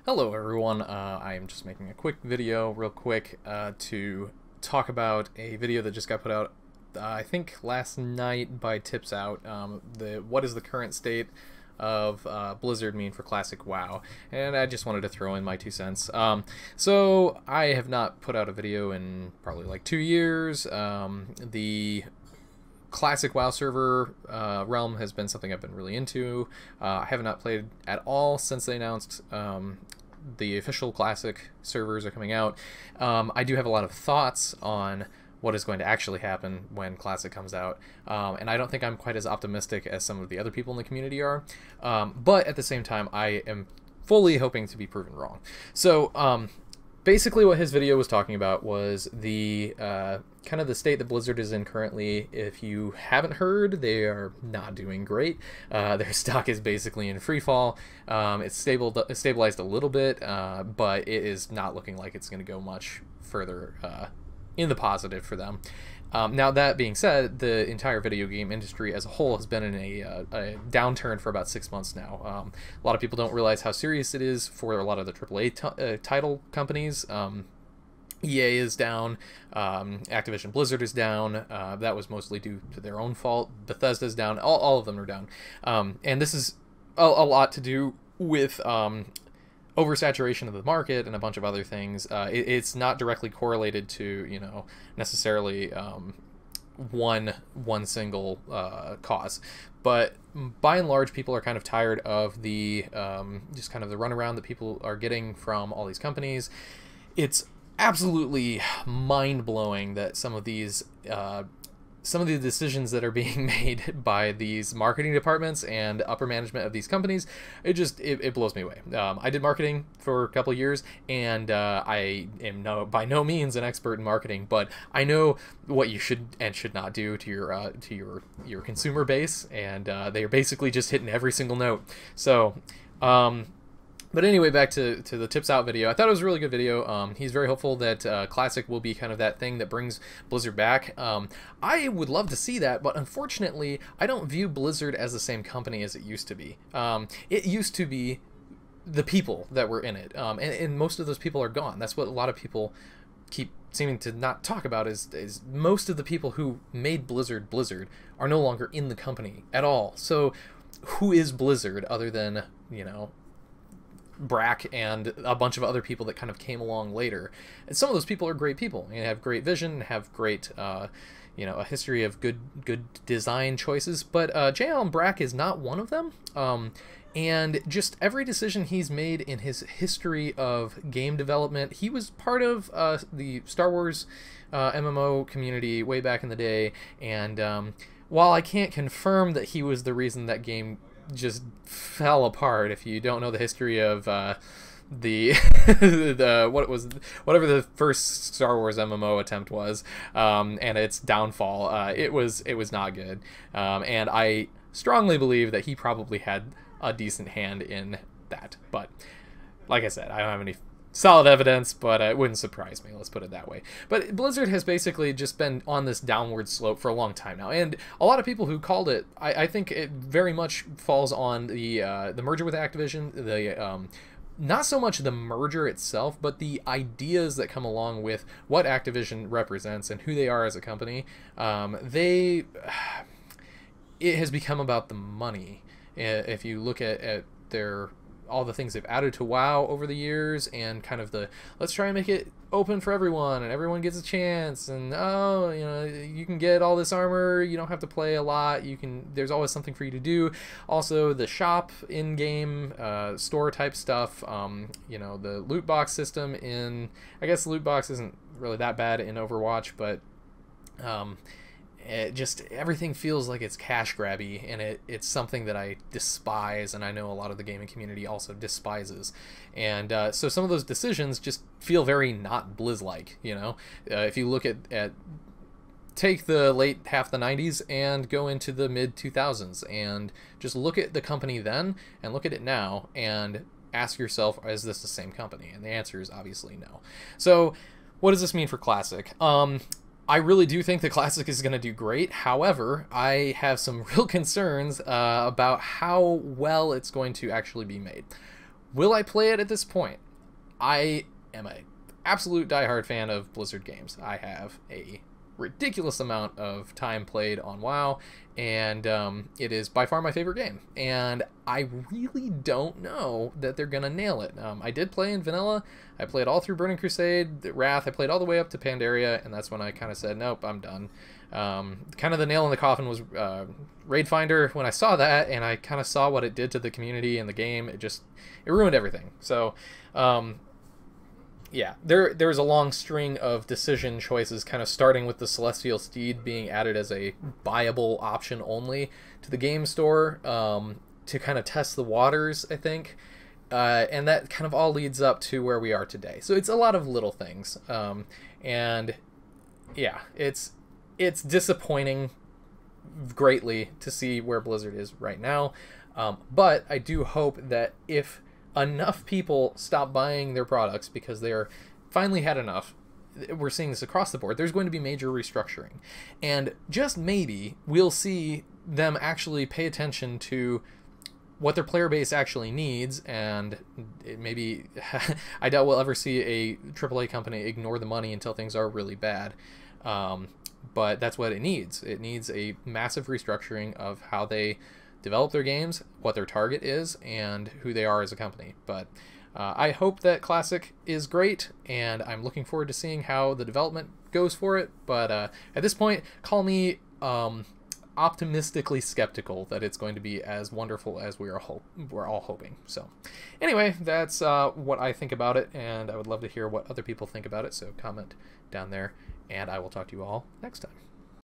Hello everyone, I am just making a quick video real quick to talk about a video that just got put out I think last night by Tips Out, what is the current state of Blizzard mean for Classic WoW, and I just wanted to throw in my 2 cents. So I have not put out a video in probably like 2 years. The Classic WoW server realm has been something I've been really into. I have not played at all since they announced the official Classic servers are coming out. I do have a lot of thoughts on what is going to actually happen when Classic comes out, and I don't think I'm quite as optimistic as some of the other people in the community are, but at the same time I am fully hoping to be proven wrong. So basically what his video was talking about was the kind of the state that Blizzard is in currently. If you haven't heard, they are not doing great. Their stock is basically in free fall. It's stabilized a little bit, but it is not looking like it's going to go much further in the positive for them. Now, that being said, the entire video game industry as a whole has been in a downturn for about 6 months now. A lot of people don't realize how serious it is for a lot of the AAA title companies. EA is down, Activision Blizzard is down, that was mostly due to their own fault. Bethesda's down, all of them are down. And this is a lot to do with oversaturation of the market and a bunch of other things. It's not directly correlated to, you know, necessarily one single cause, but by and large people are kind of tired of the just kind of the runaround that people are getting from all these companies. It's absolutely mind-blowing that some of the decisions that are being made by these marketing departments and upper management of these companies, it blows me away. I did marketing for a couple years, and I am by no means an expert in marketing, but I know what you should and should not do to your consumer base, and they are basically just hitting every single note. So but anyway, back to the Tips Out video. I thought it was a really good video. He's very hopeful that Classic will be kind of that thing that brings Blizzard back. I would love to see that, but unfortunately, I don't view Blizzard as the same company as it used to be. It used to be the people that were in it, and most of those people are gone. That's what a lot of people keep seeming to not talk about, is most of the people who made Blizzard are no longer in the company at all. So who is Blizzard other than, you know, Brack and a bunch of other people that kind of came along later? And some of those people are great people and have great vision, have great you know, a history of good design choices, but J. Allen Brack is not one of them. And just every decision he's made in his history of game development, he was part of the Star Wars MMO community way back in the day, and while I can't confirm that he was the reason that game just fell apart, if you don't know the history of whatever the first Star Wars MMO attempt was, and its downfall, it was not good, and I strongly believe that he probably had a decent hand in that. But like I said, I don't have any solid evidence, but it wouldn't surprise me, let's put it that way. But Blizzard has basically just been on this downward slope for a long time now, and a lot of people who called it, I think it very much falls on the merger with Activision, the not so much the merger itself, but the ideas that come along with what Activision represents and who they are as a company. It has become about the money. If you look at their all the things they've added to WoW over the years, and kind of the let's try and make it open for everyone and everyone gets a chance, and oh, you know, you can get all this armor, you don't have to play a lot, there's always something for you to do. Also the shop in-game store type stuff, you know, the loot box system I guess the loot box isn't really that bad in Overwatch, but it just, everything feels like it's cash grabby, and it's something that I despise, and I know a lot of the gaming community also despises. And so some of those decisions just feel very not Blizz-like, you know? If you look at take the late half the 90s and go into the mid 2000s and just look at the company then and look at it now and ask yourself, is this the same company? And the answer is obviously no. So what does this mean for Classic? I really do think the Classic is going to do great. However, I have some real concerns about how well it's going to actually be made. Will I play it at this point? I am a absolute diehard fan of Blizzard games. I have a ridiculous amount of time played on WoW, and it is by far my favorite game. And I really don't know that they're gonna nail it. I did play in vanilla. I played all through Burning Crusade, Wrath. I played all the way up to Pandaria, and that's when I kind of said, nope, I'm done. Kind of the nail in the coffin was Raid Finder. When I saw that, and I kind of saw what it did to the community and the game, it ruined everything. So yeah, there's a long string of decision choices, kind of starting with the Celestial Steed being added as a buyable option only to the game store, to kind of test the waters, I think. And that kind of all leads up to where we are today. So it's a lot of little things. And yeah, it's disappointing greatly to see where Blizzard is right now. But I do hope that if enough people stop buying their products because they're finally had enough, we're seeing this across the board, there's going to be major restructuring. And just maybe we'll see them actually pay attention to what their player base actually needs, and maybe I doubt we'll ever see a AAA company ignore the money until things are really bad. But that's what it needs. It needs a massive restructuring of how they develop their games, what their target is, and who they are as a company. But I hope that Classic is great, and I'm looking forward to seeing how the development goes for it. But at this point, call me optimistically skeptical that it's going to be as wonderful as we're all hoping. So anyway, that's what I think about it, and I would love to hear what other people think about it, so comment down there, and I will talk to you all next time.